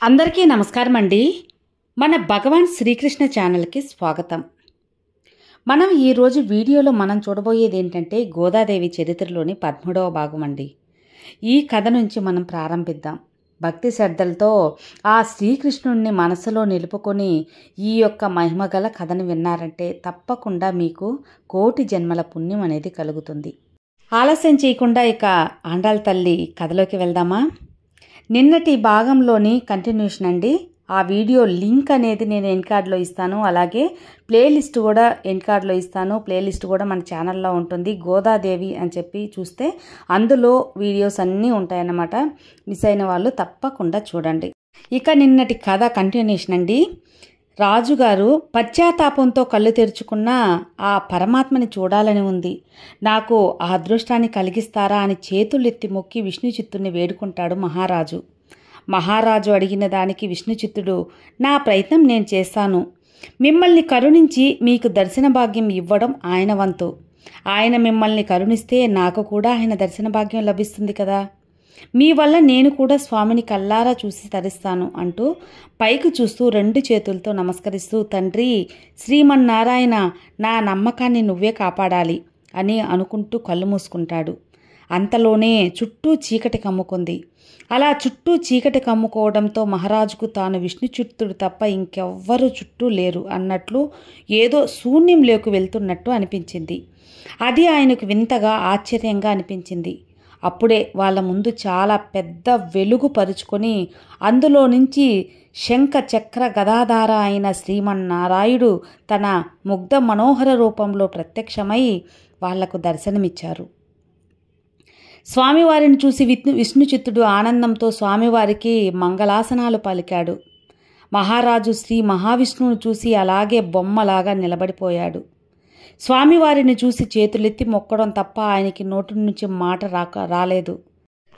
అందరికీ నమస్కారం అండి. మన భగవాన్ శ్రీకృష్ణ ఛానల్కి స్వాగతం. మనం ఈరోజు వీడియోలో చూడబోయేది ఏంటంటే గోదాదేవి చరిత్రలోని 13వ భాగం అండి. ఈ కథ నుంచి మనం ప్రారంభిద్దాం. భక్తి శ్రద్ధలతో ఆ శ్రీకృష్ణుడిని మనసులో నిలుపుకొని ఈ యొక్క మహిమగల కథను విన్నారంటే తప్పకుండా మీకు కోటి జన్మల పుణ్యం అనేది కలుగుతుంది. ఆలస్యం చేయకుండా ఇక ఆండాళ్ళ తల్లి కథలోకి వెళ్దామా? నిన్నటి భాగంలోని కంటిన్యూషన్ అండి. ఆ వీడియో లింక్ అనేది నేను ఎండ్ కార్డ్లో ఇస్తాను, అలాగే ప్లేలిస్ట్ కూడా ఎండ్ కార్డ్లో ఇస్తాను. ప్లేలిస్ట్ కూడా మన ఛానల్లో ఉంటుంది. గోదాదేవి అని చెప్పి చూస్తే అందులో వీడియోస్ అన్నీ ఉంటాయన్నమాట. మిస్ అయిన వాళ్ళు తప్పకుండా చూడండి. ఇక నిన్నటి కథ కంటిన్యూషన్ అండి. రాజుగారు పశ్చాత్తాపంతో కళ్ళు తెరుచుకున్న ఆ పరమాత్మని చూడాలని ఉంది, నాకు ఆ అదృష్టాన్ని కలిగిస్తారా అని చేతులెత్తి మొక్కి విష్ణు చిత్తుడిని వేడుకుంటాడు మహారాజు. మహారాజు అడిగిన దానికి విష్ణు చిత్తుడు, నా ప్రయత్నం నేను చేస్తాను. మిమ్మల్ని కరుణించి మీకు దర్శన భాగ్యం ఇవ్వడం ఆయన వంతు. ఆయన మిమ్మల్ని కరుణిస్తే నాకు కూడా ఆయన దర్శన భాగ్యం లభిస్తుంది కదా. మీ వల్ల నేను కూడా స్వామిని కల్లారా చూసి తరిస్తాను అంటూ పైకి చూస్తూ 2 చేతులతో నమస్కరిస్తూ, తండ్రి శ్రీమన్నారాయణ, నా నమ్మకాన్ని నువ్వే కాపాడాలి అని అనుకుంటూ కళ్ళు మూసుకుంటాడు. అంతలోనే చుట్టూ చీకటి కమ్ముకుంది. అలా చుట్టూ చీకటి కమ్ముకోవడంతో మహారాజుకు తాను విష్ణు చిత్తుడు తప్ప ఇంకెవ్వరూ చుట్టూ లేరు అన్నట్లు ఏదో శూన్యంలోకి వెళ్తున్నట్టు అనిపించింది. అది ఆయనకు వింతగా ఆశ్చర్యంగా అనిపించింది. అప్పుడే వాళ్ళ ముందు చాలా పెద్ద వెలుగు పరుచుకొని అందులో నుంచి శంఖ చక్ర గదాధార అయిన శ్రీమన్నారాయుడు తన ముగ్ధ మనోహర రూపంలో ప్రత్యక్షమై వాళ్లకు దర్శనమిచ్చారు. స్వామివారిని చూసి విష్ణు చిత్తుడు ఆనందంతో స్వామివారికి మంగళాసనాలు పలికాడు. మహారాజు శ్రీ మహావిష్ణువును చూసి అలాగే బొమ్మలాగా నిలబడిపోయాడు. స్వామివారిని చూసి చేతులెత్తి మొక్కడం తప్ప ఆయనకి నోటి నుంచి మాట రాలేదు.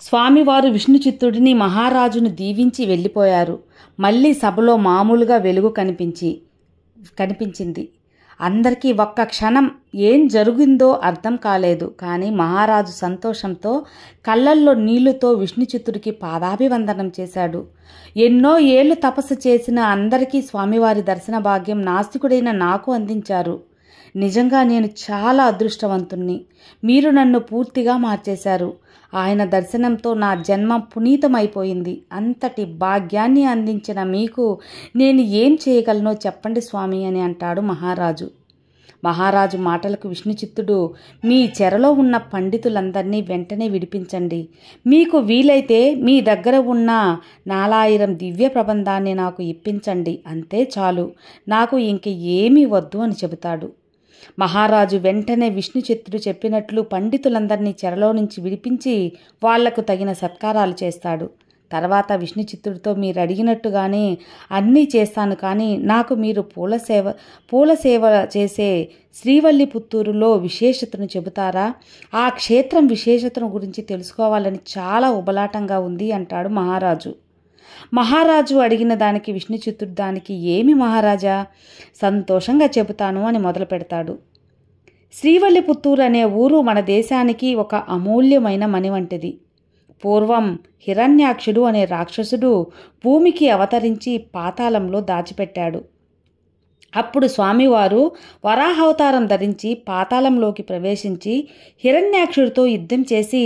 స్వామివారు విష్ణు చిత్తుడిని మహారాజును దీవించి వెళ్ళిపోయారు. మళ్ళీ సభలో మామూలుగా వెలుగు కనిపించింది. అందరికీ ఒక్క క్షణం ఏం జరిగిందో అర్థం కాలేదు. కానీ మహారాజు సంతోషంతో కళ్ళల్లో నీళ్లుతో విష్ణు చిత్తుడికి పాదాభివందనం చేశాడు. ఎన్నో ఏళ్లు తపస్సు చేసిన అందరికీ స్వామివారి దర్శన భాగ్యం నాస్తికుడైన నాకు అందించారు. నిజంగా నేను చాలా అదృష్టవంతుణ్ణి. మీరు నన్ను పూర్తిగా మార్చేశారు. ఆయన దర్శనంతో నా జన్మ పునీతమైపోయింది. అంతటి భాగ్యాన్ని అందించిన మీకు నేను ఏం చేయగలనో చెప్పండి స్వామి అని అంటాడు మహారాజు. మహారాజు మాటలకు విష్ణు చిత్తుడు, మీ చెరలో ఉన్న పండితులందరినీ వెంటనే విడిపించండి. మీకు వీలైతే మీ దగ్గర ఉన్న 4000 దివ్య ప్రబంధాన్ని నాకు ఇప్పించండి. అంతే చాలు, నాకు ఇంక ఏమీ వద్దు అని చెబుతాడు. మహారాజు వెంటనే విష్ణు చిత్తుడు చెప్పినట్లు పండితులందరినీ చెరలో నుంచి విడిపించి వాళ్లకు తగిన సత్కారాలు చేస్తాడు. తర్వాత విష్ణు చిత్తుడితో, మీరు అడిగినట్టుగానే అన్నీ చేస్తాను, కానీ నాకు మీరు పూల సేవ చేసే శ్రీవల్లిపుత్తూరులో విశేషతను చెబుతారా? ఆ క్షేత్రం విశేషతను గురించి తెలుసుకోవాలని చాలా ఉబలాటంగా ఉంది అంటాడు మహారాజు. మహారాజు అడిగిన దానికి విష్ణు చిత్తుడు, దానికి ఏమి మహారాజా, సంతోషంగా చెబుతాను అని మొదలు పెడతాడు. శ్రీవల్లిపుత్తూరు అనే ఊరు మన దేశానికి ఒక అమూల్యమైన మణి వంటిది. పూర్వం హిరణ్యాక్షుడు అనే రాక్షసుడు భూమికి అవతరించి పాతాళంలో దాచిపెట్టాడు. అప్పుడు స్వామివారు వరాహావతారం ధరించి పాతాళంలోకి ప్రవేశించి హిరణ్యాక్షుడితో యుద్ధం చేసి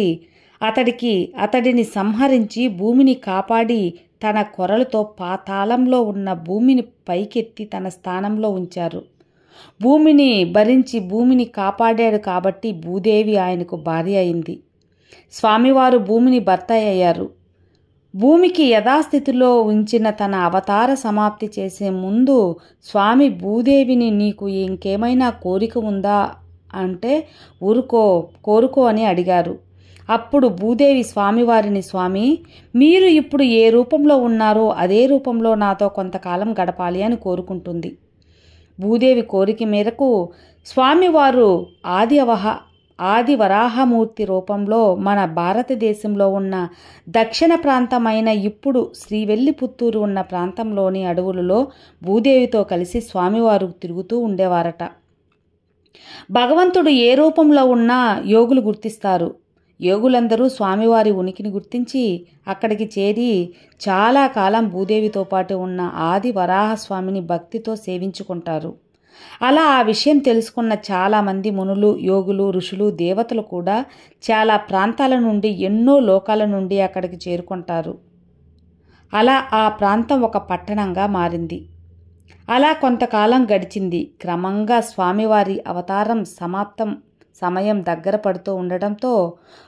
అతడిని సంహరించి భూమిని కాపాడి తన కొరలతో పాతాళంలో ఉన్న భూమిని పైకెత్తి తన స్థానంలో ఉంచారు. భూమిని భరించి భూమిని కాపాడాడు కాబట్టి భూదేవి ఆయనకు భార్య అయింది. స్వామివారు భూమిని భర్త అయ్యారు. భూమికి యథాస్థితిలో ఉంచిన తన అవతార సమాప్తి చేసే ముందు స్వామి భూదేవిని, నీకు ఇంకేమైనా కోరిక ఉందా అంటే కోరుకో అని అడిగారు. అప్పుడు భూదేవి స్వామివారిని, స్వామి మీరు ఇప్పుడు ఏ రూపంలో ఉన్నారో అదే రూపంలో నాతో కొంతకాలం గడపాలి అని కోరుకుంటుంది. భూదేవి కోరిక మేరకు స్వామివారు ఆది వరాహమూర్తి రూపంలో మన భారతదేశంలో ఉన్న దక్షిణ ప్రాంతమైన ఇప్పుడు శ్రీవల్లిపుత్తూరు ఉన్న ప్రాంతంలోని అడవులలో భూదేవితో కలిసి స్వామివారు తిరుగుతూ ఉండేవారట. భగవంతుడు ఏ రూపంలో ఉన్నా యోగులు గుర్తిస్తారు. యోగులందరూ స్వామివారి ఉనికిని గుర్తించి అక్కడికి చేరి చాలా కాలం భూదేవితో పాటు ఉన్న ఆది వరాహస్వామిని భక్తితో సేవించుకుంటారు. అలా ఆ విషయం తెలుసుకున్న చాలామంది మునులు, యోగులు, ఋషులు, దేవతలు కూడా చాలా ప్రాంతాల నుండి, ఎన్నో లోకాల నుండి అక్కడికి చేరుకుంటారు. అలా ఆ ప్రాంతం ఒక పట్టణంగా మారింది. అలా కొంతకాలం గడిచింది. క్రమంగా స్వామివారి అవతారం సమాప్తం సమయం దగ్గర పడుతూ ఉండడంతో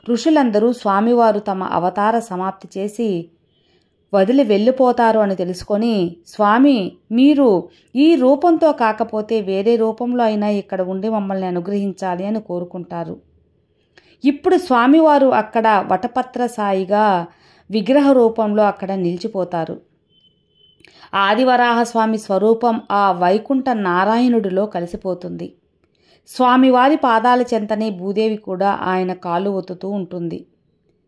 ఋషులందరూ స్వామివారు తమ అవతార సమాప్తి చేసి వదిలి వెళ్ళిపోతారు అని తెలుసుకొని, స్వామి మీరు ఈ రూపంతో కాకపోతే వేరే రూపంలో అయినా ఇక్కడ ఉండి మమ్మల్ని అనుగ్రహించాలి అని కోరుకుంటారు. ఇప్పుడు స్వామివారు అక్కడ వటపత్ర సాయిగా విగ్రహ రూపంలో అక్కడ నిలిచిపోతారు. ఆదివరాహస్వామి స్వరూపం ఆ వైకుంఠ నారాయణుడిలో కలిసిపోతుంది. స్వామివారి పాదాల చెంతనే భూదేవి కూడా ఆయన కాళ్ళు ఒత్తుతూ ఉంటుంది.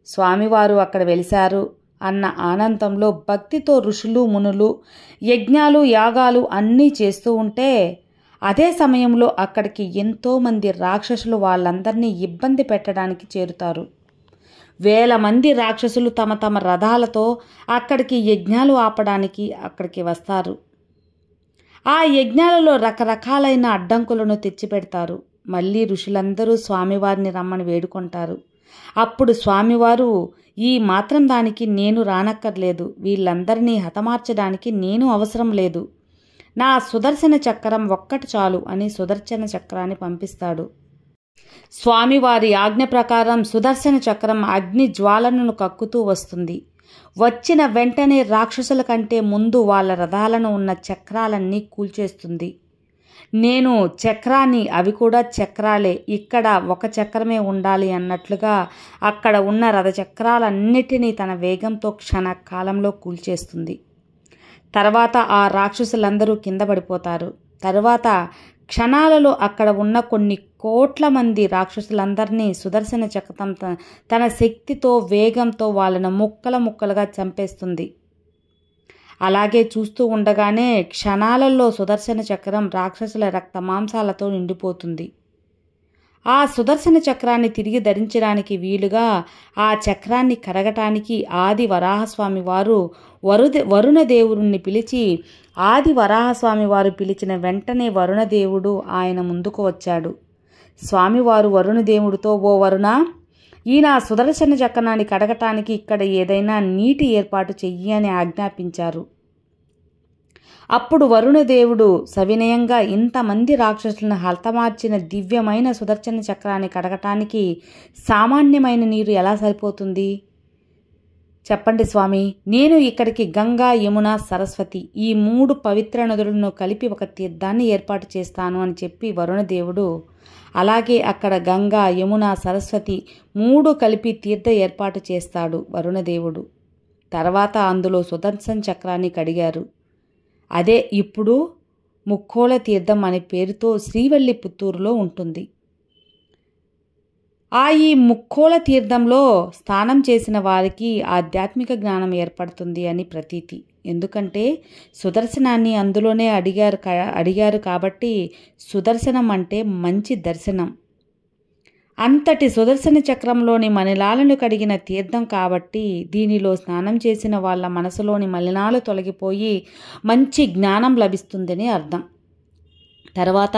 స్వామివారు అక్కడ వెలిశారు అన్న ఆనందంలో భక్తితో ఋషులు, మునులు యజ్ఞాలు, యాగాలు అన్నీ చేస్తూ ఉంటే అదే సమయంలో అక్కడికి ఎంతోమంది రాక్షసులు వాళ్ళందరినీ ఇబ్బంది పెట్టడానికి చేరుతారు. వేల మంది రాక్షసులు తమ తమ రథాలతో అక్కడికి యజ్ఞాలు ఆపడానికి అక్కడికి వస్తారు. ఆ యజ్ఞాలలో రకరకాలైన అడ్డంకులను తెచ్చిపెడతారు. మళ్ళీ ఋషులందరూ స్వామివారిని రమ్మని వేడుకుంటారు. అప్పుడు స్వామివారు, ఈ మాత్రం దానికి నేను రానక్కర్లేదు, వీళ్ళందరినీ హతమార్చడానికి నేను అవసరం లేదు, నా సుదర్శన చక్రం ఒక్కటి చాలు అని సుదర్శన చక్రాన్ని పంపిస్తాడు. స్వామివారి ఆజ్ఞ ప్రకారం సుదర్శన చక్రం అగ్ని జ్వాలలను కక్కుతూ వస్తుంది. వచ్చిన వెంటనే రాక్షసుల కంటే ముందు వాళ్ళ రథాలను ఉన్న చక్రాలన్నీ కూల్చేస్తుంది. నేను చక్రాన్ని, అవి కూడా చక్రాలే, ఇక్కడ ఒక చక్రమే ఉండాలి అన్నట్లుగా అక్కడ ఉన్న రథచక్రాలన్నిటినీ తన వేగంతో క్షణకాలంలో కూల్చేస్తుంది. తర్వాత ఆ రాక్షసులందరూ కింద పడిపోతారు. తర్వాత క్షణాలలో అక్కడ ఉన్న కొన్ని కోట్ల మంది రాక్షసులందరినీ సుదర్శన చక్రం తన శక్తితో, వేగంతో వాళ్ళను ముక్కల ముక్కలుగా చంపేస్తుంది. అలాగే చూస్తూ ఉండగానే క్షణాలలో సుదర్శన చక్రం రాక్షసుల రక్త మాంసాలతో నిండిపోతుంది. ఆ సుదర్శన చక్రాన్ని తిరిగి ధరించడానికి వీలుగా ఆ చక్రాన్ని కరగటానికి ఆది వరాహస్వామి వారు వరుణదేవుడిని పిలిచి, ఆది వరాహస్వామి వారు పిలిచిన వెంటనే వరుణదేవుడు ఆయన ముందుకు వచ్చాడు. స్వామివారు వరుణదేవుడితో, ఓ వరుణ, ఈ నా సుదర్శన చక్రాన్ని కడగటానికి ఇక్కడ ఏదైనా నీటి ఏర్పాటు చెయ్యి అని ఆజ్ఞాపించారు. అప్పుడు వరుణదేవుడు సవినయంగా, ఇంతమంది రాక్షసులను హతమార్చిన దివ్యమైన సుదర్శన చక్రాన్ని కడగటానికి సామాన్యమైన నీరు ఎలా సరిపోతుంది? చెప్పండి స్వామి, నేను ఇక్కడికి గంగా, యమున, సరస్వతి ఈ 3 పవిత్ర నదులను కలిపి ఒక తీర్థాన్ని ఏర్పాటు చేస్తాను అని చెప్పి వరుణదేవుడు, అలాగే అక్కడ గంగా, యమున, సరస్వతి 3 కలిపి తీర్థ ఏర్పాటు చేస్తాడు వరుణదేవుడు. తర్వాత అందులో సుదర్శన చక్రాన్ని కడిగారు. అదే ఇప్పుడు ముక్కోల తీర్థం అనే పేరుతో శ్రీవల్లిపుత్తూరులో ఉంటుంది. ఈ ముక్కోల తీర్థంలో స్నానం చేసిన వారికి ఆధ్యాత్మిక జ్ఞానం ఏర్పడుతుంది అని ప్రతీతి. ఎందుకంటే సుదర్శనాన్ని అందులోనే అడిగారు కాబట్టి సుదర్శనం అంటే మంచి దర్శనం. అంతటి సుదర్శన చక్రంలోని మలినాలను కడిగిన తీర్థం కాబట్టి దీనిలో స్నానం చేసిన వాళ్ళ మనసులోని మలినాలు తొలగిపోయి మంచి జ్ఞానం లభిస్తుందని అర్థం. తర్వాత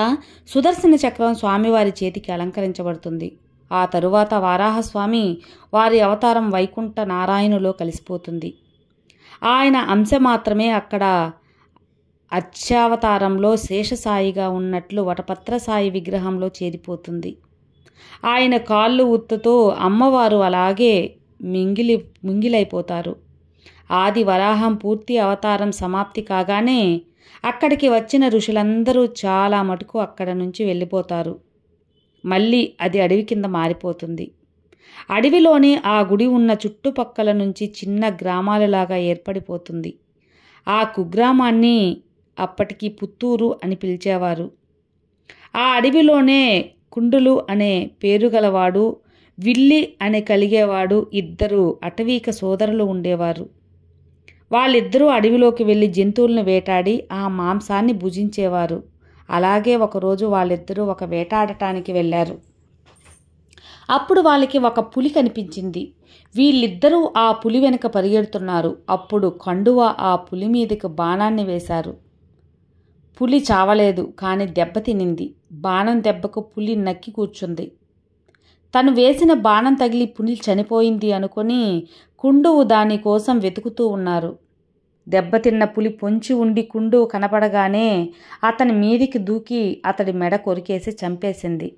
సుదర్శన చక్రం స్వామివారి చేతికి అలంకరించబడుతుంది. ఆ తరువాత వారాహస్వామి వారి అవతారం వైకుంఠ నారాయణులో కలిసిపోతుంది. ఆయన అంశ మాత్రమే అక్కడ అర్చావతారంలో శేషసాయిగా ఉన్నట్లు వటపత్ర సాయి విగ్రహంలో చేరిపోతుంది. ఆయన కాళ్ళు ఉత్తుతో అమ్మవారు అలాగే మింగిలైపోతారు. ఆది వరాహం పూర్తి అవతారం సమాప్తి కాగానే అక్కడికి వచ్చిన ఋషులందరూ చాలా మటుకు అక్కడ నుంచి వెళ్ళిపోతారు. మళ్ళీ అది అడవి కింద మారిపోతుంది. అడవిలోనే ఆ గుడి ఉన్న చుట్టుపక్కల నుంచి చిన్న గ్రామాలలాగా ఏర్పడిపోతుంది. ఆ కుగ్రామాన్ని అప్పటికి పుత్తూరు అని పిలిచేవారు. ఆ అడవిలోనే కుండులు అనే పేరు గలవాడు, విల్లి అనే కలిగేవాడు 2 అటవీక సోదరులు ఉండేవారు. వాళ్ళిద్దరూ అడవిలోకి వెళ్ళి జంతువులను వేటాడి ఆ మాంసాన్ని భుజించేవారు. అలాగే ఒకరోజు వాళ్ళిద్దరూ ఒక వేటాడటానికి వెళ్ళారు. అప్పుడు వాళ్ళకి ఒక పులి కనిపించింది. వీళ్ళిద్దరూ ఆ పులి వెనుక పరిగెడుతున్నారు. అప్పుడు కండువ ఆ పులి మీదకి బాణాన్ని వేశారు. పులి చావలేదు, కానీ దెబ్బతినింది. బాణం దెబ్బకు పులి నక్కి కూర్చుంది. తను వేసిన బాణం తగిలి పులి చనిపోయింది అనుకొని కుండువు దానికోసం వెతుకుతూ ఉన్నారు. దెబ్బతిన్న పులి పొంచి ఉండి కుండువు కనపడగానే అతని మీదికి దూకి అతడి మెడ కొరికేసి చంపేసింది.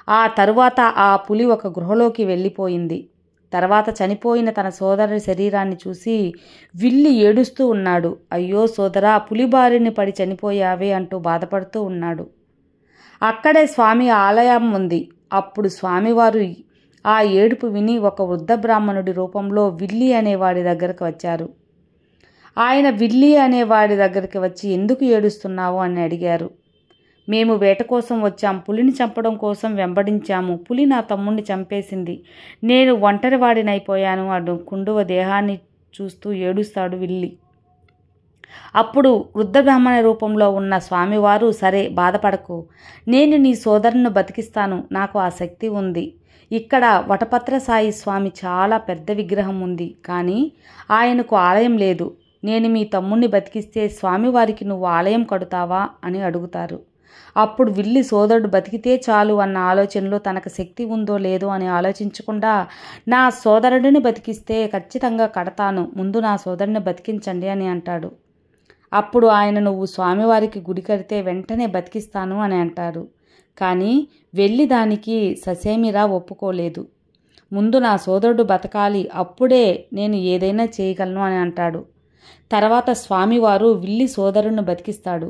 ఆ తరువాత ఆ పులి ఒక గృహలోకి వెళ్ళిపోయింది. తర్వాత చనిపోయిన తన సోదరుడి శరీరాన్ని చూసి విల్లి ఏడుస్తూ ఉన్నాడు. అయ్యో సోదరా, పులి బారిని పడి చనిపోయావే అంటూ బాధపడుతూ ఉన్నాడు. అక్కడే స్వామి ఆలయం ఉంది. అప్పుడు స్వామివారు ఆ ఏడుపు విని ఒక వృద్ధ బ్రాహ్మణుడి రూపంలో విల్లి అనేవాడి దగ్గరకు వచ్చారు. ఆయన విల్లి అనేవాడి దగ్గరికి వచ్చి ఎందుకు ఏడుస్తున్నావు అని అడిగారు. మేము వేట కోసం వచ్చాం, పులిని చంపడం కోసం వెంబడించాము. పులి నా తమ్ముడిని చంపేసింది, నేను ఒంటరివాడినైపోయాను అడు కుండువ దేహాన్ని చూస్తూ ఏడుస్తాడు విల్లి. అప్పుడు వృద్ధ బ్రాహ్మణ రూపంలో ఉన్న స్వామివారు, సరే బాధపడకు, నేను నీ సోదరుని బతికిస్తాను, నాకు ఆ శక్తి ఉంది. ఇక్కడ వటపత్ర సాయి స్వామి చాలా పెద్ద విగ్రహం ఉంది, కానీ ఆయనకు ఆలయం లేదు. నేను మీ తమ్ముణ్ణి బతికిస్తే స్వామివారికి నువ్వు ఆలయం కడుతావా అని అడుగుతారు. అప్పుడు విల్లి సోదరుడు బతికితే చాలు అన్న ఆలోచనలో తనకు శక్తి ఉందో లేదో అని ఆలోచించకుండా, నా సోదరుడిని బతికిస్తే ఖచ్చితంగా కడతాను, ముందు నా సోదరుని బతికించండి అని అంటాడు. అప్పుడు ఆయన, నువ్వు స్వామివారికి గుడి కడితే వెంటనే బతికిస్తాను అని అంటారు. కానీ వెళ్ళి దానికి ససేమిరా ఒప్పుకోలేదు. ముందు నా సోదరుడు బతకాలి, అప్పుడే నేను ఏదైనా చేయగలను అని అంటాడు. తర్వాత స్వామివారు విల్లి సోదరుడిని బతికిస్తాడు.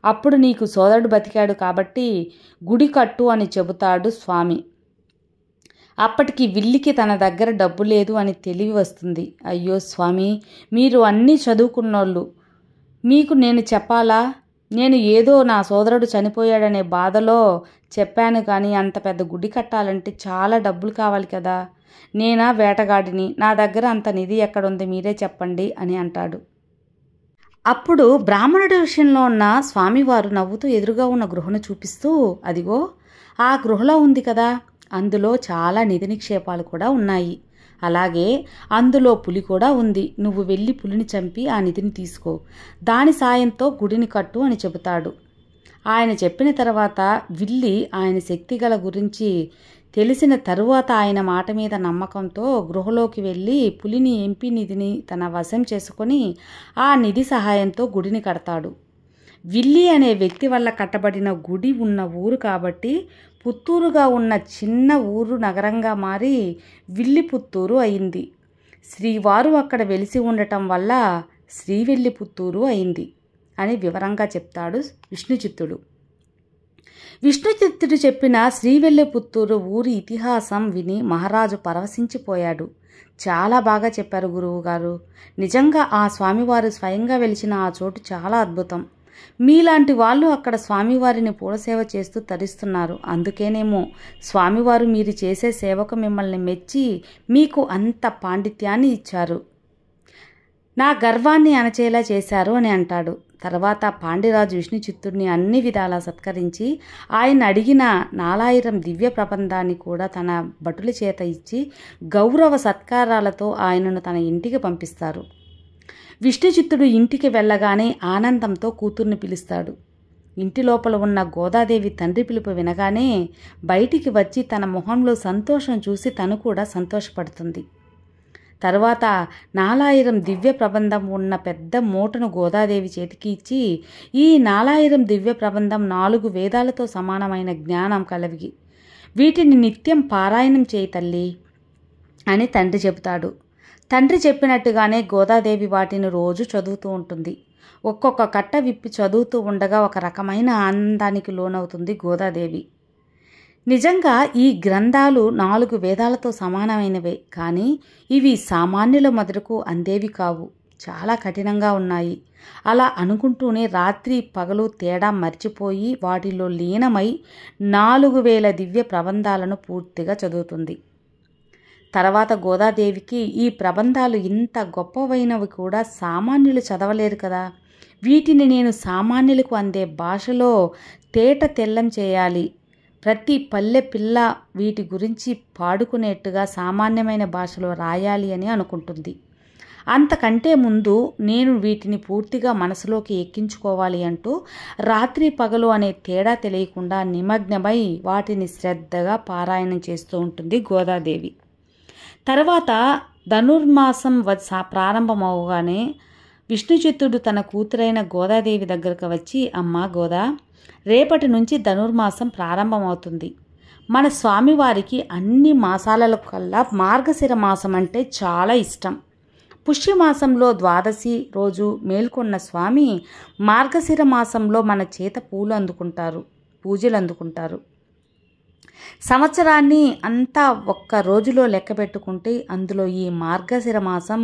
అప్పుడు నీకు సోదరుడు బతికాడు కాబట్టి గుడి కట్టు అని చెబుతాడు స్వామి. అప్పటికి విల్లికి తన దగ్గర డబ్బు లేదు అని తెలివి వస్తుంది. అయ్యో స్వామి, మీరు అన్నీ చదువుకున్నోళ్ళు, మీకు నేను చెప్పాలా? నేను ఏదో నా సోదరుడు చనిపోయాడనే బాధలో చెప్పాను, కానీ అంత పెద్ద గుడి కట్టాలంటే చాలా డబ్బులు కావాలి కదా. నేనా వేటగాడిని, నా దగ్గర అంత నిధి ఎక్కడుంది, మీరే చెప్పండి అని అంటాడు. అప్పుడు బ్రాహ్మణుడి విషయంలో ఉన్న స్వామివారు నవ్వుతూ ఎదురుగా ఉన్న గృహను చూపిస్తూ, అదిగో ఆ గృహలో ఉంది కదా, అందులో చాలా నిధి నిక్షేపాలు కూడా ఉన్నాయి. అలాగే అందులో పులి కూడా ఉంది. నువ్వు వెళ్ళి పులిని చంపి ఆ నిధిని తీసుకో, దాని సాయంతో గుడిని కట్టు అని చెబుతాడు. ఆయన చెప్పిన తర్వాత విల్లి ఆయన శక్తిగల గురించి తెలిసిన తరువాత ఆయన మాట మీద నమ్మకంతో గృహలోకి వెళ్ళి పులిని ఎంపి నిధిని తన వశం చేసుకొని ఆ నిధి సహాయంతో గుడిని కడతాడు. విల్లి అనే వ్యక్తి వల్ల కట్టబడిన గుడి ఉన్న ఊరు కాబట్టి పుత్తూరుగా ఉన్న చిన్న ఊరు నగరంగా మారి విల్లిపుత్తూరు అయింది. శ్రీవారు అక్కడ వెలిసి ఉండటం వల్ల శ్రీవిల్లిపుత్తూరు అయింది అని వివరంగా చెప్తాడు విష్ణుచిత్తుడు. విష్ణుచిత్తుడు చెప్పిన శ్రీవిల్లిపుత్తూరు ఊరి ఇతిహాసం విని మహారాజు పరవశించిపోయాడు. చాలా బాగా చెప్పారు గురువుగారు, నిజంగా ఆ స్వామివారు స్వయంగా వెలిసిన ఆ చోటు చాలా అద్భుతం. మీలాంటి వాళ్ళు అక్కడ స్వామివారిని పూలసేవ చేస్తూ తరిస్తున్నారు. అందుకేనేమో స్వామివారు మీరు చేసే సేవకు మిమ్మల్ని మెచ్చి మీకు అంత పాండిత్యాన్ని ఇచ్చారు, నా గర్వాన్ని అణచేలా చేశారు అని అంటాడు. తర్వాత పాండ్యరాజు విష్ణుచిత్తుడిని అన్ని విధాలా సత్కరించి ఆయన అడిగిన 4000 దివ్య ప్రబంధాన్ని కూడా తన భటుల చేత ఇచ్చి గౌరవ సత్కారాలతో ఆయనను తన ఇంటికి పంపిస్తారు. విష్ణుచిత్తుడు ఇంటికి వెళ్ళగానే ఆనందంతో కూతుర్ని పిలుస్తాడు. ఇంటి లోపల ఉన్న గోదాదేవి తండ్రి పిలుపు వినగానే బయటికి వచ్చి తన మొహంలో సంతోషం చూసి తను కూడా సంతోషపడుతుంది. తర్వాత 4000 దివ్య ప్రబంధం ఉన్న పెద్ద మూటను గోదాదేవి చేతికి ఇచ్చి, ఈ 4000 దివ్య ప్రబంధం 4 వేదాలతో సమానమైన జ్ఞానం కలవి, వీటిని నిత్యం పారాయణం చేయి తల్లి అని తండ్రి చెబుతాడు. తండ్రి చెప్పినట్టుగానే గోదాదేవి వాటిని రోజు చదువుతూ ఉంటుంది. ఒక్కొక్క కట్ట విప్పి చదువుతూ ఉండగా ఒక రకమైన ఆనందానికి లోనవుతుంది గోదాదేవి. నిజంగా ఈ గ్రంథాలు 4 వేదాలతో సమానమైనవే, కానీ ఇవి సామాన్యుల మొదలకు అందేవి కావు, చాలా కఠినంగా ఉన్నాయి. అలా అనుకుంటూనే రాత్రి పగలు తేడా మర్చిపోయి వాటిలో లీనమై 4000 దివ్య ప్రబంధాలను పూర్తిగా చదువుతుంది. తర్వాత గోదాదేవికి ఈ ప్రబంధాలు ఇంత గొప్పవైనవి కూడా సామాన్యులు చదవలేరు కదా, వీటిని నేను సామాన్యులకు అందే భాషలో తేట తెల్లం చేయాలి, ప్రతి పల్లె పిల్ల వీటి గురించి పాడుకునేట్టుగా సామాన్యమైన భాషలో రాయాలి అని అనుకుంటుంది. అంతకంటే ముందు నేను వీటిని పూర్తిగా మనసులోకి ఎక్కించుకోవాలి అంటూ రాత్రి పగలు అనే తేడా తెలియకుండా నిమగ్నమై వాటిని శ్రద్ధగా పారాయణం చేస్తూ ఉంటుంది గోదాదేవి. తర్వాత ధనుర్మాసం ప్రారంభమవగానే విష్ణుచిత్తుడు తన కూతురైన గోదాదేవి దగ్గరకు వచ్చి, అమ్మా గోదా, రేపటి నుంచి ధనుర్మాసం ప్రారంభమవుతుంది. మన స్వామివారికి అన్ని మాసాలలో కల్లా మార్గశిర మాసం అంటే చాలా ఇష్టం. పుష్యమాసంలో ద్వాదశి రోజు మేల్కొన్న స్వామి మార్గశిర మాసంలో మన చేత పూజలు అందుకుంటారు. సంవత్సరాన్ని అంతా ఒక్క రోజులో లెక్క పెట్టుకుంటే అందులో ఈ మార్గశిర మాసం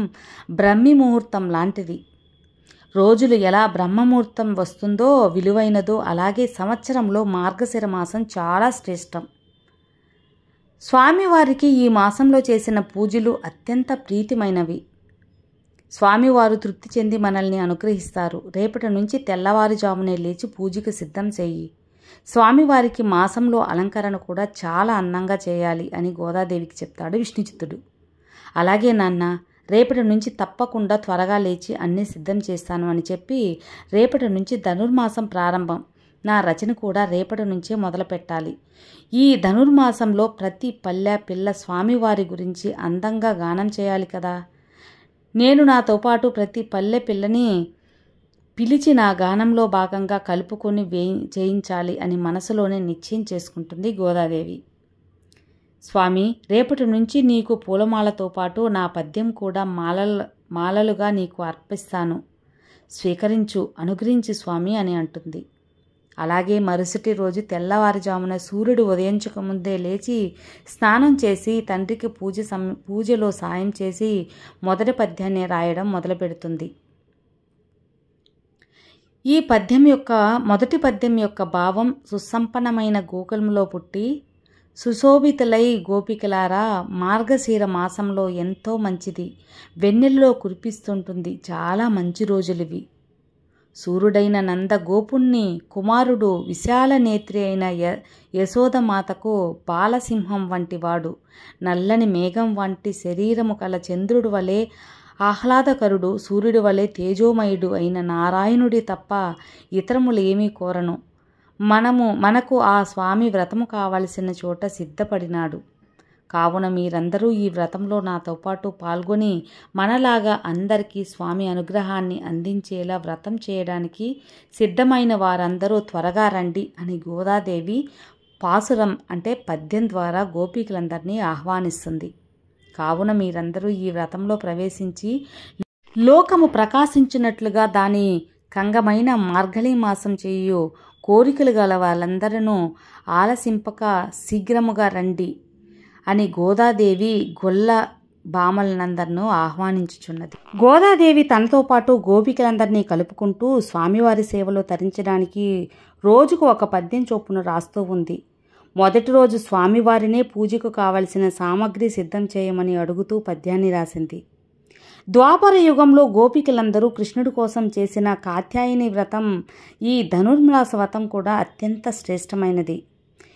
బ్రహ్మి ముహూర్తం లాంటిది. రోజులు ఎలా బ్రహ్మముహూర్తం వస్తుందో విలువైనదో అలాగే సంవత్సరంలో మార్గశిర మాసం చాలా శ్రేష్టం. స్వామివారికి ఈ మాసంలో చేసిన పూజలు అత్యంత ప్రీతిమైనవి. స్వామివారు తృప్తి చెంది మనల్ని అనుగ్రహిస్తారు. రేపటి నుంచి తెల్లవారుజామునే లేచి పూజకు సిద్ధం చెయ్యి. స్వామివారికి మాసంలో అలంకరణ కూడా చాలా అందంగా చేయాలి అని గోదాదేవికి చెప్తాడు విష్ణుచిత్తుడు. అలాగే నాన్న, రేపటి నుంచి తప్పకుండా త్వరగా లేచి అన్నీ సిద్ధం చేస్తాను అని చెప్పి రేపటి నుంచి ధనుర్మాసం ప్రారంభం. నా రచన కూడా రేపటి నుంచే మొదలు పెట్టాలి. ఈ ధనుర్మాసంలో ప్రతి పల్లె పిల్ల స్వామివారి గురించి అందంగా గానం చేయాలి కదా. నేను నాతో పాటు ప్రతి పల్లె పిల్లని పిలిచి నా గానంలో భాగంగా కలుపుకొని చేయించాలి అని మనసులోనే నిశ్చయం చేసుకుంటుంది గోదాదేవి. స్వామి, రేపటి నుంచి నీకు పూలమాలతో పాటు నా పద్యం కూడా మాలలుగా నీకు అర్పిస్తాను. స్వీకరించు, అనుగ్రహించు స్వామి అని అంటుంది. అలాగే మరుసటి రోజు తెల్లవారుజామున సూర్యుడు ఉదయించకముందే లేచి స్నానం చేసి తండ్రికి పూజలో సాయం చేసి మొదటి పద్యాన్ని రాయడం మొదలుపెడుతుంది. ఈ మొదటి పద్యం యొక్క భావం సుసంపన్నమైన గోకులంలో పుట్టి సుశోభితులై గోపికలారా, మార్గశిర మాసంలో ఎంతో మంచిది, వెన్నెల్లో కురిపిస్తుంటుంది, చాలా మంచి రోజులివి. సూర్యుడైన నందగోపుణ్ణి కుమారుడు విశాల నేత్రి అయిన యశోదమాతకు బాలసింహం వంటి వాడు, నల్లని మేఘం వంటి శరీరము కల చంద్రుడు వలె ఆహ్లాదకరుడు, సూర్యుడి వలె తేజోమయుడు అయిన నారాయణుడి తప్ప ఇతరములేమీ కోరను. మనకు ఆ స్వామి వ్రతము కావలసిన చోట సిద్ధపడినాడు. కావున మీరందరూ ఈ వ్రతంలో నాతో పాటు పాల్గొని మనలాగా అందరికీ స్వామి అనుగ్రహాన్ని అందించేలా వ్రతం చేయడానికి సిద్ధమైన వారందరూ త్వరగా రండి అని గోదాదేవి పాసురం అంటే పద్యం ద్వారా గోపికలందరినీ ఆహ్వానిస్తుంది. కావున మీరందరూ ఈ వ్రతంలో ప్రవేశించి లోకము ప్రకాశించినట్లుగా దాని కంగమైన మార్గళీ మాసం చేయు కోరికలు గల వాళ్ళందరూ ఆలసింపక శీఘ్రముగా రండి అని గోదాదేవి గొల్ల బామలనందరినూ ఆహ్వానించుచున్నది. గోదాదేవి తనతో పాటు గోపికలందరినీ కలుపుకుంటూ స్వామివారి సేవలో తరించడానికి రోజుకు ఒక పద్యం చొప్పున రాస్తూ ఉంది. మొదటి రోజు స్వామివారినే పూజకు కావలసిన సామగ్రి సిద్ధం చేయమని అడుగుతూ పద్యాన్ని రాసింది. ద్వాపర యుగంలో గోపికలందరూ కృష్ణుడి కోసం చేసిన కాత్యాయని వ్రతం, ఈ ధనుర్మాస వ్రతం కూడా అత్యంత శ్రేష్టమైనది.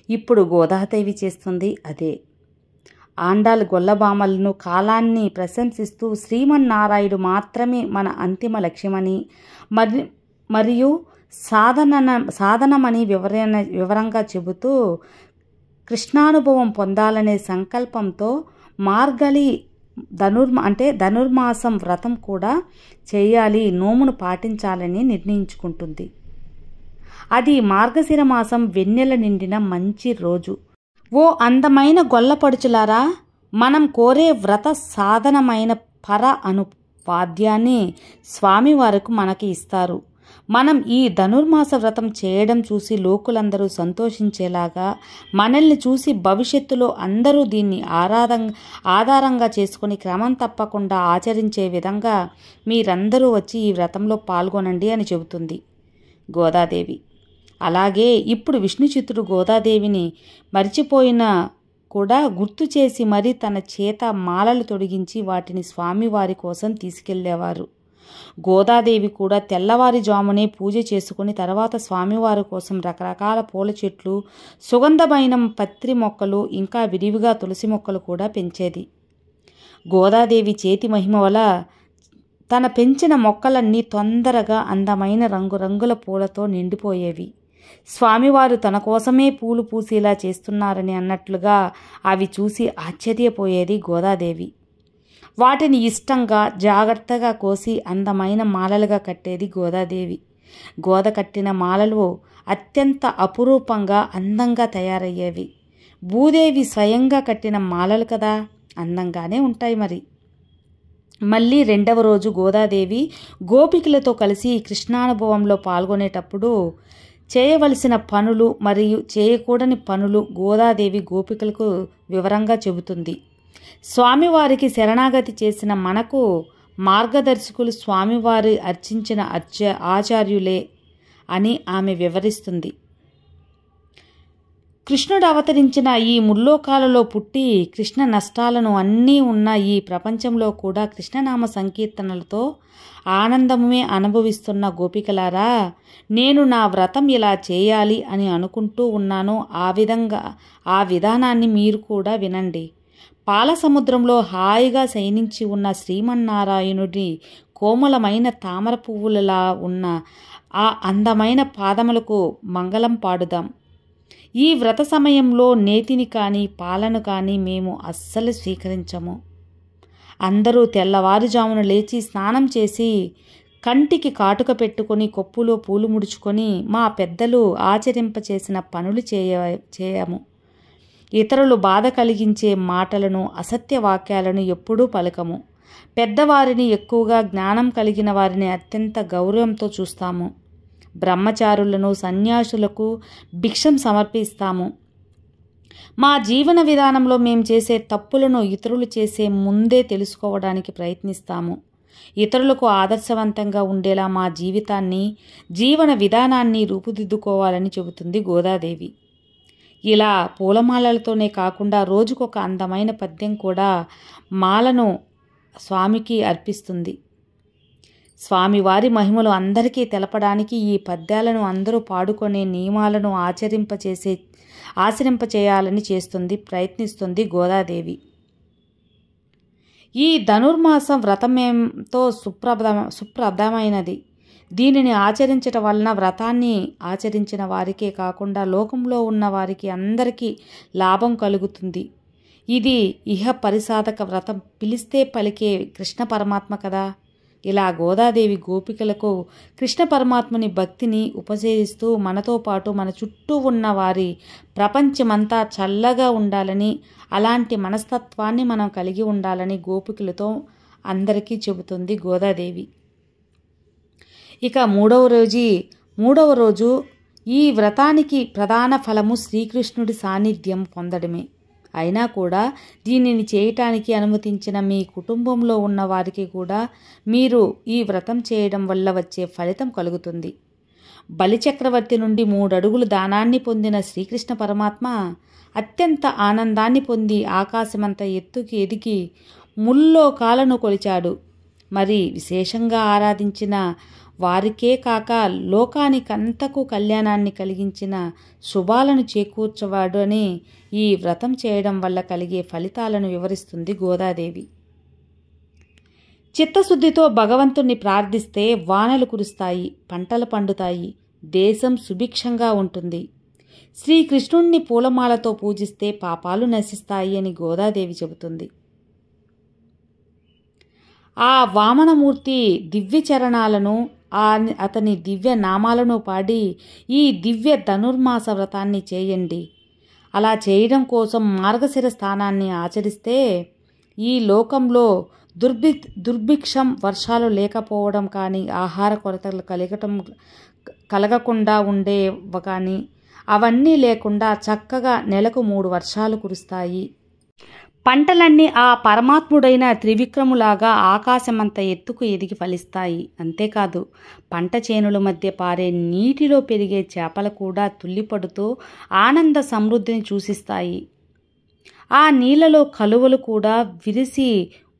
ఇప్పుడు గోదాదేవి చేస్తుంది అదే. ఆండాల్ గొల్లబామలను కాలాన్ని ప్రశంసిస్తూ శ్రీమన్నారాయుడు మాత్రమే మన అంతిమ లక్ష్యమని మరియు సాధనమని వివరంగా చెబుతూ కృష్ణానుభవం పొందాలనే సంకల్పంతో మార్గళి ధనుర్మాసం వ్రతం కూడా చేయాలి, నోమును పాటించాలని నిర్ణయించుకుంటుంది. అది మార్గశిర మాసం వెన్నెల నిండిన మంచి రోజు. ఓ అందమైన గొల్లపడుచులారా, మనం కోరే వ్రత సాధనమైన పర అను వాద్యాన్ని స్వామివారికి మనకి ఇస్తారు. మనం ఈ ధనుర్మాస వ్రతం చేయడం చూసి లోకులందరూ సంతోషించేలాగా, మనల్ని చూసి భవిష్యత్తులో అందరూ దీన్ని ఆధారంగా చేసుకుని క్రమం తప్పకుండా ఆచరించే విధంగా మీరందరూ వచ్చి ఈ వ్రతంలో పాల్గొనండి అని చెబుతుంది గోదాదేవి. అలాగే ఇప్పుడు విష్ణుచిత్తుడు గోదాదేవిని మరిచిపోయినా కూడా గుర్తు చేసి మరీ తన చేత మాలలు తొడిగించి వాటిని స్వామివారి కోసం తీసుకెళ్లేవారు. గోదాదేవి కూడా తెల్లవారుజామునే పూజ చేసుకుని తర్వాత స్వామివారి కోసం రకరకాల పూల చెట్లు, సుగంధమైన పత్రి మొక్కలు, ఇంకా విరివిగా తులసి మొక్కలు కూడా పెంచేది. గోదాదేవి చేతి మహిమ వల్ల తన పెంచిన మొక్కలన్నీ తొందరగా అందమైన రంగురంగుల పూలతో నిండిపోయేవి. స్వామివారు తన కోసమే పూలు పూసేలా చేస్తున్నారని అన్నట్లుగా అవి చూసి ఆశ్చర్యపోయేది గోదాదేవి. వాటిని ఇష్టంగా జాగ్రత్తగా కోసి అందమైన మాలలుగా కట్టేది గోదాదేవి. గోద కట్టిన మాలలు అత్యంత అపురూపంగా అందంగా తయారయ్యేవి. భూదేవి స్వయంగా కట్టిన మాలలు కదా, అందంగానే ఉంటాయి మరి. మళ్ళీ రెండవ రోజు గోదాదేవి గోపికలతో కలిసి కృష్ణానుభవంలో పాల్గొనేటప్పుడు చేయవలసిన పనులు మరియు చేయకూడని పనులు గోదాదేవి గోపికలకు వివరంగా చెబుతుంది. స్వామివారికి శరణాగతి చేసిన మనకు మార్గదర్శకులు స్వామివారి అర్చించిన ఆచార్యులే అని ఆమె వివరిస్తుంది. కృష్ణుడు అవతరించిన ఈ ముల్లోకాలలో పుట్టి కృష్ణ నష్టాలను అన్నీ ఉన్న ఈ ప్రపంచంలో కూడా కృష్ణనామ సంకీర్తనలతో ఆనందమే అనుభవిస్తున్న గోపికలారా, నేను నా వ్రతం ఇలా చేయాలి అని అనుకుంటూ ఉన్నాను. ఆ విధానాన్ని మీరు కూడా వినండి. పాల సముద్రంలో హాయిగా శయనించి ఉన్న శ్రీమన్నారాయణుడి కోమలమైన తామర పువ్వులలా ఉన్న ఆ అందమైన పాదములకు మంగళం పాడుదాం. ఈ వ్రత సమయంలో నేతిని కానీ పాలను కానీ మేము అస్సలు స్వీకరించము. అందరూ తెల్లవారుజామున లేచి స్నానం చేసి కంటికి కాటుక పెట్టుకొని కొప్పులో పూలు ముడుచుకొని మా పెద్దలు ఆచరింపచేసిన పనులు చేయము. ఇతరులు బాధ కలిగించే మాటలను, అసత్య వాక్యాలను ఎప్పుడూ పలకము. పెద్దవారిని, ఎక్కువగా జ్ఞానం కలిగిన వారిని అత్యంత గౌరవంతో చూస్తాము. బ్రహ్మచారులను, సన్యాసులకు భిక్షం సమర్పిస్తాము. మా జీవన విధానంలో మేము చేసే తప్పులను ఇతరులు చేసే ముందే తెలుసుకోవడానికి ప్రయత్నిస్తాము. ఇతరులకు ఆదర్శవంతంగా ఉండేలా మా జీవన విధానాన్ని రూపుదిద్దుకోవాలని చెబుతుంది గోదాదేవి. ఇలా పూలమాలలతోనే కాకుండా రోజుకొక అందమైన పద్యం కూడా మాలను స్వామికి అర్పిస్తుంది. స్వామివారి మహిమలు అందరికీ తెలపడానికి ఈ పద్యాలను అందరూ పాడుకునే నియమాలను ఆచరింపచేయాలని ప్రయత్నిస్తుంది గోదాదేవి. ఈ ధనుర్మాసం వ్రతమేంతో సుప్రదమైనది. దీనిని ఆచరించటం వలన వ్రతాన్ని ఆచరించిన వారికే కాకుండా లోకంలో ఉన్న వారికి అందరికీ లాభం కలుగుతుంది. ఇది ఇహ పరిసాధక వ్రతం, పిలిస్తే పలికే కృష్ణ పరమాత్మ కదా. ఇలా గోదాదేవి గోపికలకు కృష్ణ పరమాత్మని భక్తిని ఉపదేశిస్తూ మనతో పాటు మన చుట్టూ ఉన్న వారి ప్రపంచమంతా చల్లగా ఉండాలని, అలాంటి మనస్తత్వాన్ని మనం కలిగి ఉండాలని గోపికలతో అందరికీ చెబుతుంది గోదాదేవి. ఇక మూడవ రోజు ఈ వ్రతానికి ప్రధాన ఫలము శ్రీకృష్ణుడి సాన్నిధ్యం పొందడమే. అయినా కూడా దీనిని చేయటానికి అనుమతించిన మీ కుటుంబంలో ఉన్న వారికి కూడా మీరు ఈ వ్రతం చేయడం వల్ల వచ్చే ఫలితం కలుగుతుంది. బలిచక్రవర్తి నుండి 3 అడుగులు దానాన్ని పొందిన శ్రీకృష్ణ పరమాత్మ అత్యంత ఆనందాన్ని పొంది ఆకాశమంత ఎత్తుకి ఎదిగి ముల్లోకాలను కొలిచాడు. మరి విశేషంగా ఆరాధించిన వారికే కాక లోకానికంతకు కళ్యాణాన్ని కలిగించిన శుభాలను చేకూర్చవాడు అని ఈ వ్రతం చేయడం వల్ల కలిగే ఫలితాలను వివరిస్తుంది గోదాదేవి. చిత్తశుద్ధితో భగవంతుణ్ణి ప్రార్థిస్తే వానలు కురుస్తాయి, పంటలు పండుతాయి, దేశం సుభిక్షంగా ఉంటుంది. శ్రీకృష్ణుణ్ణి పూలమాలతో పూజిస్తే పాపాలు నశిస్తాయి అని గోదాదేవి చెబుతుంది. ఆ వామనమూర్తి దివ్య చరణాలను, అతని దివ్య నామాలను పాడి ఈ దివ్య ధనుర్మాస వ్రతాన్ని చేయండి. అలా చేయడం కోసం మార్గశిర స్థానాన్ని ఆచరిస్తే ఈ లోకంలో దుర్భిక్షం, వర్షాలు లేకపోవడం కానీ, ఆహార కొరతలు కలగకుండా ఉండేవి కానీ అవన్నీ లేకుండా చక్కగా నెలకు 3 వర్షాలు కురుస్తాయి. పంటలన్నీ ఆ పరమాత్ముడైన త్రివిక్రములాగా ఆకాశమంత ఎత్తుకు ఎదిగి ఫలిస్తాయి. అంతేకాదు పంట చేనుల మధ్య పారే నీటిలో పెరిగే చేపలు కూడా తుల్లిపడుతూ ఆనంద సమృద్ధిని సూచిస్తాయి. ఆ నీళ్లలో కలువలు కూడా విరిసి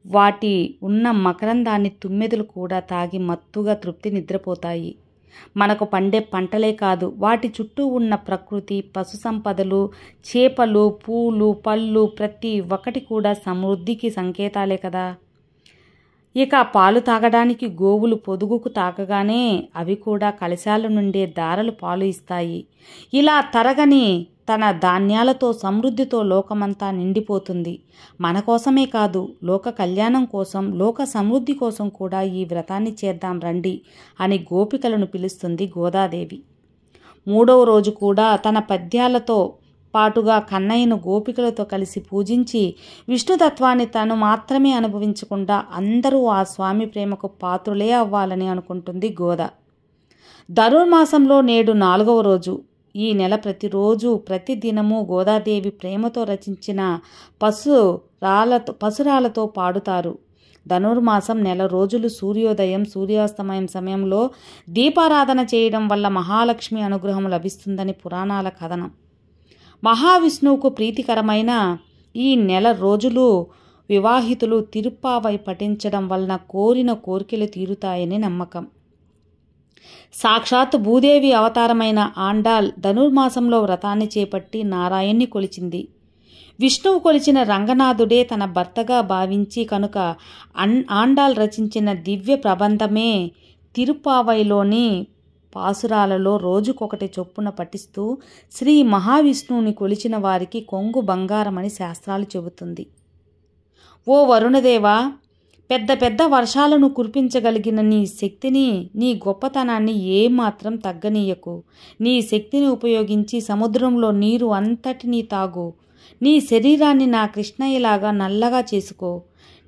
వాటి ఉన్న మకరందాన్ని తుమ్మెదలు కూడా తాగి మత్తుగా తృప్తి నిద్రపోతాయి. మనకు పండే పంటలే కాదు, వాటి చుట్టూ ఉన్న ప్రకృతి, పశు సంపదలు, చేపలు, పూలు, పళ్ళు ప్రతి ఒక్కటి కూడా సమృద్ధికి సంకేతాలే కదా. ఇక పాలు తాగడానికి గోవులు పొదుగుకు తాగగానే అవి కూడా కలశాల నుండే దారలు పాలు ఇస్తాయి. ఇలా తరగని తన ధాన్యాలతో సమృద్ధితో లోకమంతా నిండిపోతుంది. మన కోసమే కాదు, లోక కళ్యాణం కోసం, లోక సమృద్ధి కోసం కూడా ఈ వ్రతాన్ని చేద్దాం రండి అని గోపికలను పిలుస్తుంది గోదాదేవి. 3వ రోజు కూడా తన పద్యాలతో పాటుగా కన్నయ్యను గోపికలతో కలిసి పూజించి విష్ణుతత్వాన్ని తను మాత్రమే అనుభవించకుండా అందరూ ఆ స్వామి ప్రేమకు పాత్రులే అవ్వాలని అనుకుంటుంది గోద. ధనుర్మాసంలో నేడు 4వ రోజు. ఈ నెల ప్రతిరోజు ప్రతిదినము గోదాదేవి ప్రేమతో రచించిన పసురాలతో పాడుతారు. ధనుర్మాసం నెల రోజులు సూర్యోదయం సూర్యాస్తమయం సమయంలో దీపారాధన చేయడం వల్ల మహాలక్ష్మి అనుగ్రహం లభిస్తుందని పురాణాల కథనం. మహావిష్ణువుకు ప్రీతికరమైన ఈ నెల రోజులు వివాహితులు తిరుప్పావై పఠించడం వలన కోరిన కోరికలు తీరుతాయని నమ్మకం. సాక్షాత్ భూదేవి అవతారమైన ఆండాల్ ధనుర్మాసంలో వ్రతాన్ని చేపట్టి నారాయణ్ణి కొలిచింది. విష్ణువు కొలిచిన రంగనాథుడే తన భర్తగా భావించి కనుక ఆండాల్ రచించిన దివ్య ప్రబంధమే తిరుప్పావైలోని పాసురాలలో రోజుకొకటి చొప్పున పఠిస్తూ శ్రీ మహావిష్ణువుని కొలిచిన వారికి కొంగు బంగారమని శాస్త్రాలు చెబుతుంది. ఓ వరుణదేవా, పెద్ద పెద్ద వర్షాలను కురిపించగలిగిన నీ శక్తిని, నీ గొప్పతనాన్ని ఏమాత్రం తగ్గనీయకు. నీ శక్తిని ఉపయోగించి సముద్రంలో నీరు అంతటినీ తాగు. నీ శరీరాన్ని నా కృష్ణయ్యలాగా నల్లగా చేసుకో.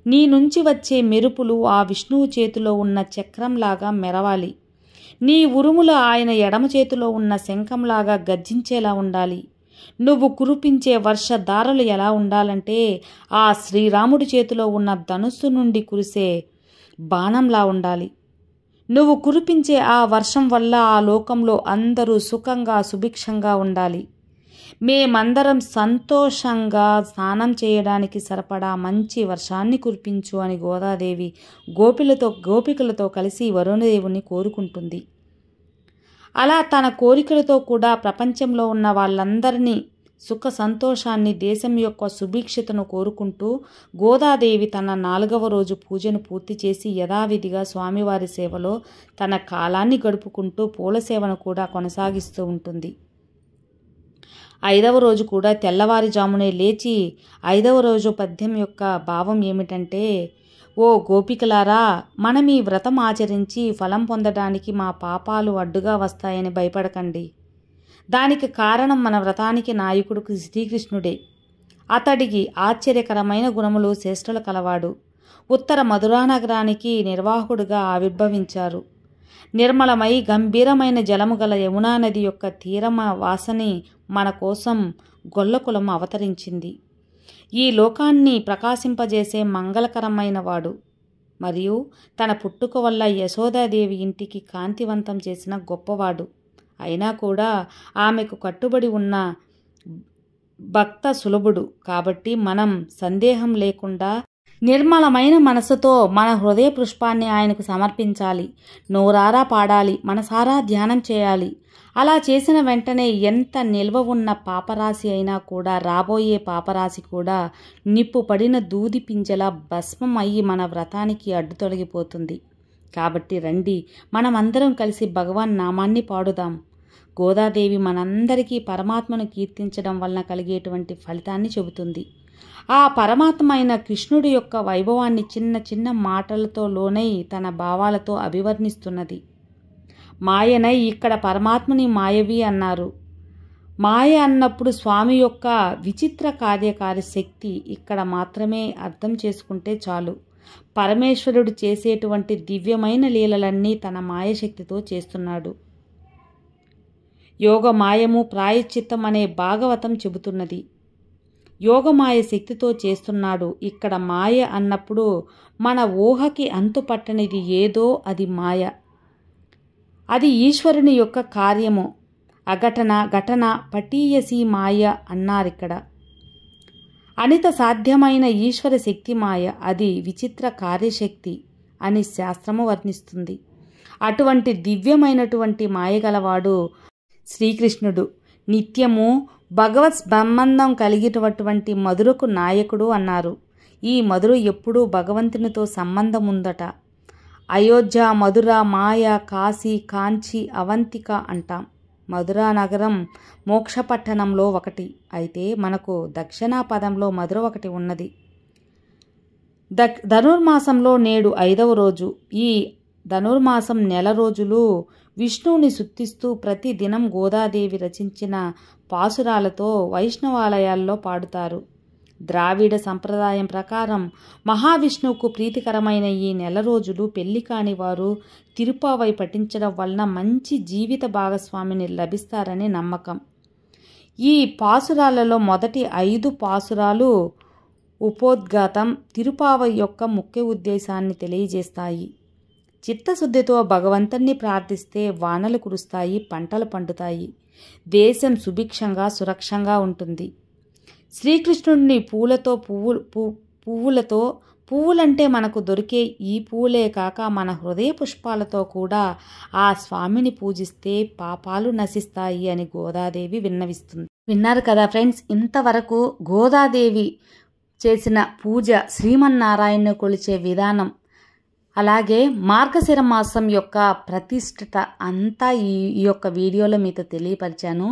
నీ నుంచి వచ్చే మెరుపులు ఆ విష్ణువు చేతిలో ఉన్న చక్రంలాగా మెరవాలి. నీ ఉరుములు ఆయన ఎడమ చేతిలో ఉన్న శంఖంలాగా గర్జించేలా ఉండాలి. నువ్వు కురిపించే వర్షధారలు ఎలా ఉండాలంటే ఆ శ్రీరాముడి చేతిలో ఉన్న ధనుస్సు నుండి కురిసే బాణంలా ఉండాలి. నువ్వు కురిపించే ఆ వర్షం వల్ల ఆ లోకంలో అందరూ సుఖంగా సుభిక్షంగా ఉండాలి. మేమందరం సంతోషంగా స్నానం చేయడానికి సరిపడా మంచి వర్షాన్ని కురిపించు అని గోదాదేవి గోపికలతో కలిసి వరుణదేవుని కోరుకుంటుంది. అలా తన కోరికలతో కూడా ప్రపంచంలో ఉన్న వాళ్ళందరినీ సుఖ సంతోషాన్ని, దేశం యొక్క సుభిక్షతను కోరుకుంటూ గోదాదేవి తన 4వ రోజు పూజను పూర్తి చేసి యథావిధిగా స్వామివారి సేవలో తన కాలాన్ని గడుపుకుంటూ పూల సేవను కూడా కొనసాగిస్తూ ఉంటుంది. 5వ రోజు కూడా తెల్లవారుజామునే లేచి 5వ రోజు పద్యం యొక్క భావం ఏమిటంటే, ఓ గోపికలారా, మనం ఈ వ్రతం ఆచరించి ఫలం పొందడానికి మా పాపాలు అడ్డుగా వస్తాయని భయపడకండి. దానికి కారణం మన వ్రతానికి నాయకుడు శ్రీకృష్ణుడే. అతడికి ఆశ్చర్యకరమైన గుణములు శ్రేష్ఠులు కలవాడు. ఉత్తర మధురానగరానికి నిర్వాహకుడుగా ఆవిర్భవించారు. నిర్మలమై గంభీరమైన జలము గల యమునా నది యొక్క తీరమ వాసని మన కోసం గొల్లకులం అవతరించింది. ఈ లోకాన్ని ప్రకాశింపజేసే మంగళకరమైన వాడు మరియు తన పుట్టుక వల్ల యశోదాదేవి ఇంటికి కాంతివంతం చేసిన గొప్పవాడు. అయినా కూడా ఆమెకు కట్టుబడి ఉన్న భక్త సులభుడు. కాబట్టి మనం సందేహం లేకుండా నిర్మలమైన మనసుతో మన హృదయ పుష్పాన్ని ఆయనకు సమర్పించాలి. నోరారా పాడాలి, మనసారా ధ్యానం చేయాలి. అలా చేసిన వెంటనే ఎంత నిల్వ ఉన్న పాపరాశి అయినా కూడా, రాబోయే పాపరాశి కూడా నిప్పు పడిన దూది పింజలా భస్మం అయ్యి మన వ్రతానికి అడ్డు తొలగిపోతుంది. కాబట్టి రండి, మనమందరం కలిసి భగవాన్ నామాన్ని పాడుదాం. గోదాదేవి మనందరికీ పరమాత్మను కీర్తించడం వలన కలిగేటువంటి ఫలితాన్ని చెబుతుంది. ఆ పరమాత్మ అయిన కృష్ణుడి యొక్క వైభవాన్ని చిన్న చిన్న మాటలతో లోనై తన భావాలతో అభివర్ణిస్తున్నది. మాయనై ఇక్కడ పరమాత్మని మాయవి అన్నారు. మాయ అన్నప్పుడు స్వామి యొక్క విచిత్ర కార్యకారి శక్తి ఇక్కడ మాత్రమే అర్థం చేసుకుంటే చాలు. పరమేశ్వరుడు చేసేటువంటి దివ్యమైన లీలలన్నీ తన మాయశక్తితో చేస్తున్నాడు. యోగమాయము ప్రాయశ్చిత్తం అనే భాగవతం చెబుతున్నది. యోగమాయ శక్తితో చేస్తున్నాడు. ఇక్కడ మాయ అన్నప్పుడు మన ఊహకి అంతుపట్టనిది ఏదో అది మాయ. అది ఈశ్వరుని యొక్క కార్యము. అఘటన ఘటన పటీయసి మాయ అన్నారిక్కడ. అనిత సాధ్యమైన ఈశ్వర శక్తి మాయ, అది విచిత్ర కార్యశక్తి అని శాస్త్రము వర్ణిస్తుంది. అటువంటి దివ్యమైనటువంటి మాయగలవాడు శ్రీకృష్ణుడు. నిత్యము భగవత్ సంబంధం కలిగినటువంటి మధురకు నాయకుడు అన్నారు. ఈ మధుర ఎప్పుడూ భగవంతునితో సంబంధం ఉందట. అయోధ్య, మధుర, మాయ, కాశీ, కాంచి, అవంతిక అంటాం. మధురా నగరం మోక్షపట్టణంలో ఒకటి. అయితే మనకు దక్షిణాపదంలో మధుర ఒకటి ఉన్నది. ధనుర్మాసంలో నేడు 5వ రోజు. ఈ ధనుర్మాసం నెల రోజులు విష్ణువుని స్తుతిస్తూ ప్రతి దినం గోదాదేవి రచించిన పాసురాలతో వైష్ణవాలయాల్లో పాడుతారు. ద్రావిడ సంప్రదాయం ప్రకారం మహావిష్ణువుకు ప్రీతికరమైన ఈ నెల రోజులు పెళ్లి కాని వారు తిరుపావై పఠించడం వలన మంచి జీవిత భాగస్వామిని లభిస్తారని నమ్మకం. ఈ పాసురాలలో మొదటి 5 పాసురాలు ఉపోద్ఘాతం, తిరుపావై యొక్క ముఖ్య ఉద్దేశాన్ని తెలియజేస్తాయి. చిత్తశుద్ధితో భగవంతుణ్ణి ప్రార్థిస్తే వానలు కురుస్తాయి, పంటలు పండుతాయి, దేశం సుభిక్షంగా సురక్షంగా ఉంటుంది. శ్రీకృష్ణుడిని పువ్వులంటే మనకు దొరికే ఈ పువ్వులే కాక మన హృదయ పుష్పాలతో కూడా ఆ స్వామిని పూజిస్తే పాపాలు నశిస్తాయి అని గోదాదేవి విన్నవిస్తుంది. విన్నారు కదా ఫ్రెండ్స్, ఇంతవరకు గోదాదేవి చేసిన పూజ, శ్రీమన్నారాయణను కొలిచే విధానం, అలాగే మార్గశిర మాసం యొక్క ప్రతిష్ఠత అంతా ఈ యొక్క వీడియోలో మీతో తెలియపరిచాను.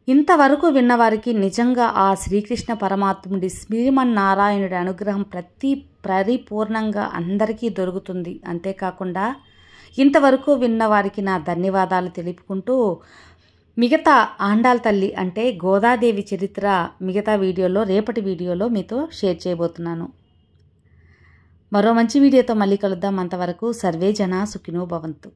ఇంతవరకు విన్నవారికి నిజంగా ఆ శ్రీకృష్ణ పరమాత్ముడి శ్రీమన్నారాయణుడి అనుగ్రహం పరిపూర్ణంగా అందరికీ దొరుకుతుంది. అంతేకాకుండా ఇంతవరకు విన్నవారికి నా ధన్యవాదాలు తెలుపుకుంటూ మిగతా ఆండాళ్ తల్లి అంటే గోదాదేవి చరిత్ర మిగతా వీడియోలో, రేపటి వీడియోలో మీతో షేర్ చేయబోతున్నాను. మరో మంచి వీడియోతో మళ్ళీ కలుద్దాం. అంతవరకు సర్వే జనా సుఖినో భవంతు.